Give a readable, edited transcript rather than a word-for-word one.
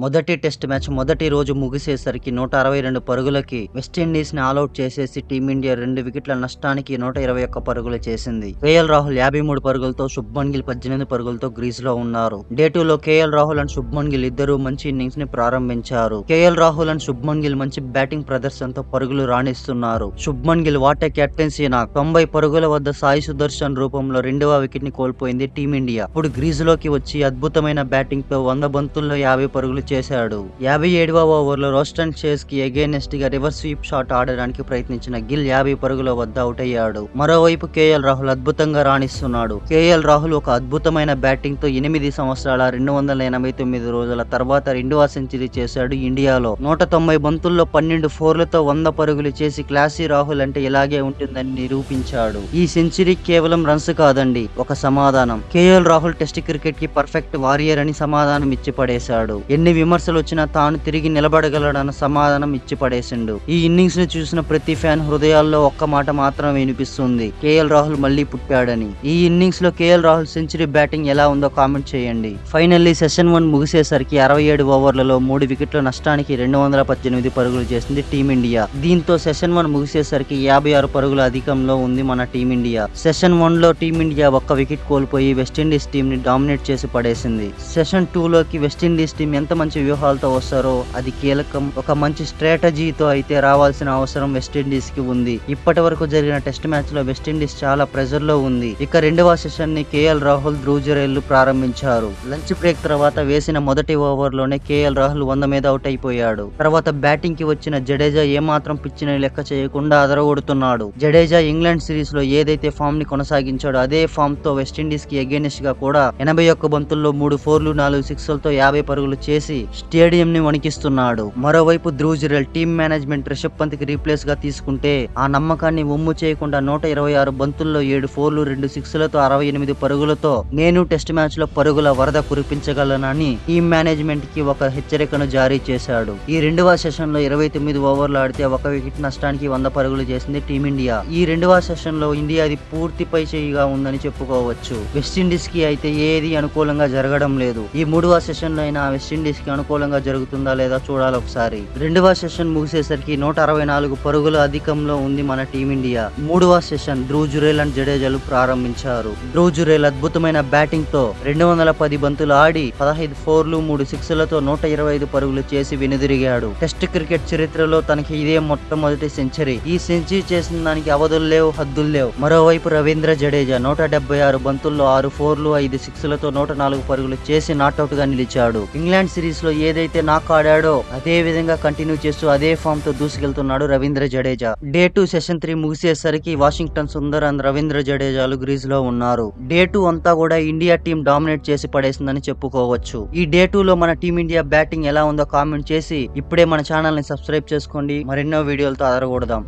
మొదటి test match మొదటి రోజు ముగిసేసరికి 162 పరుగులకి వెస్టిండీస్ ని ఆల్అౌట్ చేసేసి టీమిండియా 2 వికెట్ల నష్టానికి 121 పరుగులు చేసింది. కేఎల్ రాహుల్ 53 పరుగులతో, శుభ్మన్ గిల్ 18 పరుగులతో గ్రీజ్ లో ఉన్నారు. డే 2 లో కేఎల్ రాహుల్ అండ్ శుభ్మన్ గిల్ ఇద్దరు మంచి ఇన్నింగ్స్ ని ప్రారంభించారు. కేఎల్ రాహుల్ అండ్ శుభ్మన్ గిల్ మంచి బ్యాటింగ్ ప్రదర్శనతో పరుగులు రాణిస్తున్నారు. శుభ్మన్ గిల్ వాటే కెప్టెన్సీనా 90 పరుగుల వద్ద సాయి సుదర్శన్ రూపంలో రెండవ వికెట్ ని కోల్పోయింది టీమిండియా. ఇప్పుడు గ్రీజ్ లోకి వచ్చి అద్భుతమైన బ్యాటింగ్ తో 100 బంతుల్లో 50 పరుగులు చేశాడు. 57వ ఓవర్లో రోస్టన్ చేస్ కి అగైనెస్ట్ గా రివర్స్ స్వీప్ షాట్ ఆడడానికి ప్రయత్నించిన గిల్ 50 పరుగుల వద్ద అవుట్ అయ్యాడు. మరోవైపు కేఎల్ రాహుల్ అద్భుతంగా రాణిస్తున్నాడు. కేఎల్ రాహుల్ ఒక అద్భుతమైన బ్యాటింగ్ తో 8 సంవత్సరాల 289 రోజుల తర్వాత రెండవ సెంచరీ చేశాడు. ఇండియాలో 190 బంతుల్లో 12 ఫోర్లతో 100 పరుగులు చేసి క్లాసీ రాహుల్ అంటే ఇలాగే ఉంటుందని నిరూపించాడు. ఈ సెంచరీ కేవలం రన్స్ కాదండి, ఒక సమాధానం. కేఎల్ రాహుల్ టెస్ట్ క్రికెట్ కి పర్ఫెక్ట్ వారియర్ అని సమాధానం ఇచ్చి పడేశాడు. ఎన్ని విమర్శలు వచ్చినా తాను తిరిగి నిలబడగలడన్న సమాధానం ఇచ్చి పడేసిండు. ఈ ఇన్నింగ్స్ ని చూసిన ప్రతి ఫ్యాన్ హృదయాల్లో ఒక్క మాట మాత్రం వినిపిస్తుంది, కేఎల్ రాహుల్ మళ్ళీ పుట్టాడని. ఈ ఇన్నింగ్స్ లో కేఎల్ రాహుల్ సెంచరీ బ్యాటింగ్ ఎలా ఉందో కామెంట్ చేయండి. ఫైనల్లీ సెషన్ 1 ముగిసేసరికి 67 ఓవర్లలో 3 వికెట్ల నష్టానికి 218 పరుగులు చేసింది టీమిండియా. దీంతో సెషన్ 1 ముగిసేసరికి 56 పరుగుల అధికంలో ఉంది మన టీమిండియా. సెషన్ 1 లో టీమిండియా ఒక్క వికెట్ కోల్పోయి వెస్టిండీస్ టీం ని డామినేట్ చేసి పడేసింది. సెషన్ 2 లోకి వెస్టిండీస్ టీం ఎంత మంచి వ్యూహాలతో వస్తారో అది కీలకం. ఒక మంచి స్ట్రాటజీతో అయితే రావాల్సిన అవసరం వెస్టిండీస్ కి ఉంది. ఇప్పటి వరకు జరిగిన టెస్ట్ మ్యాచ్ లో వెస్టిండీస్ చాలా ప్రెజర్ లో ఉంది. ఇక రెండవ సెషన్ ని కేఎల్ రాహుల్, ధ్రువ్ జురేల్ ప్రారంభించారు. లంచ్ బ్రేక్ తర్వాత వేసిన మొదటి ఓవర్ లోనే కేఎల్ రాహుల్ 100 మీద అవుట్ అయిపోయాడు. తర్వాత బ్యాటింగ్ కి వచ్చిన జడేజా ఏమాత్రం పిచ్చిని లెక్క చేయకుండా అదరగొడుతున్నాడు. జడేజా ఇంగ్లాండ్ సిరీస్ లో ఏదైతే ఫామ్ ని కొనసాగించాడో అదే ఫామ్ తో వెస్టిండీస్ కి అగైనెస్ట్ గా కూడా 81 బంతుల్లో 3 ఫోర్లు 4 సిక్స్లతో 50 పరుగులు చేసి స్టేడియం ని వణికిస్తున్నాడు. మరోవైపు ధ్రువ్ జురేల్ టీమ్ మేనేజ్మెంట్ రిషబ్ పంత్ కి రీప్లేస్ గా తీసుకుంటే ఆ నమ్మకాన్ని ఒమ్ము చేయకుండా 126 బంతుల్లో 7 ఫోర్లు 2 సిక్స్లతో 68 పరుగులతో నేను టెస్ట్ మ్యాచ్ లో పరుగుల వరద కురిపించగలనని టీమ్ మేనేజ్మెంట్ కి ఒక హెచ్చరికను జారీ చేశాడు. ఈ రెండవ సెషన్ లో 29 ఓవర్లు ఆడితే ఒక వికెట్ నష్టానికి 100 పరుగులు చేసింది టీమిండియా. ఈ రెండవ సెషన్ లో ఇండియాది పూర్తి పై చేయిగా ఉందని చెప్పుకోవచ్చు. వెస్టిండీస్ కి అయితే ఏది అనుకూలంగా జరగడం లేదు. ఈ మూడవ సెషన్ లో అయినా వెస్టిండీస్ కి అనుకూలంగా జరుగుతుందా లేదా చూడాలి ఒకసారి. రెండవ సెషన్ ముగిసేసరికి 164 పరుగుల అధికంలో ఉంది మన టీమిండియా. మూడవ సెషన్ ధ్రువ్ జురేల్ అండ్ జడేజాలు ప్రారంభించారు. ధ్రువ్ జురేల్ అద్భుతమైన బ్యాటింగ్ తో 210 బంతులు ఆడి 15 ఫోర్లు 3 సిక్స్లతో 125 పరుగులు చేసి వెనుదిరిగాడు. టెస్ట్ క్రికెట్ చరిత్రలో తనకి ఇదే మొట్టమొదటి సెంచరీ. ఈ సెంచరీ చేసిన దానికి అవధులు లేవు, హద్దులు లేవు. మరోవైపు రవీంద్ర జడేజా 176 బంతుల్లో 6 ఫోర్లు 5 సిక్స్లతో 104 పరుగులు చేసి నాట్అవుట్ గా నిలిచాడు. ఇంగ్లాండ్ సిరీస్ లో ఏదైతే నాక్ ఆడాడో అదే విధంగా కంటిన్యూ చేస్తూ అదే ఫామ్ తో దూసుకెళ్తున్నాడు రవీంద్ర జడేజా. డే 2 సెషన్ 3 ముగిసేసరికి వాషింగ్టన్ సుందర్ అండ్ రవీంద్ర జడేజాలు గ్రీజ్ లో ఉన్నారు. డే 2 అంతా కూడా ఇండియా టీం డామినేట్ చేసి పడేసిందని చెప్పుకోవచ్చు. ఈ డే 2 లో మన టీమిండియా బ్యాటింగ్ ఎలా ఉందో కామెంట్ చేసి ఇప్పుడే మన ఛానల్ ని సబ్స్క్రైబ్ చేసుకోండి. మరెన్నో వీడియోలతో అదరగొడదాం.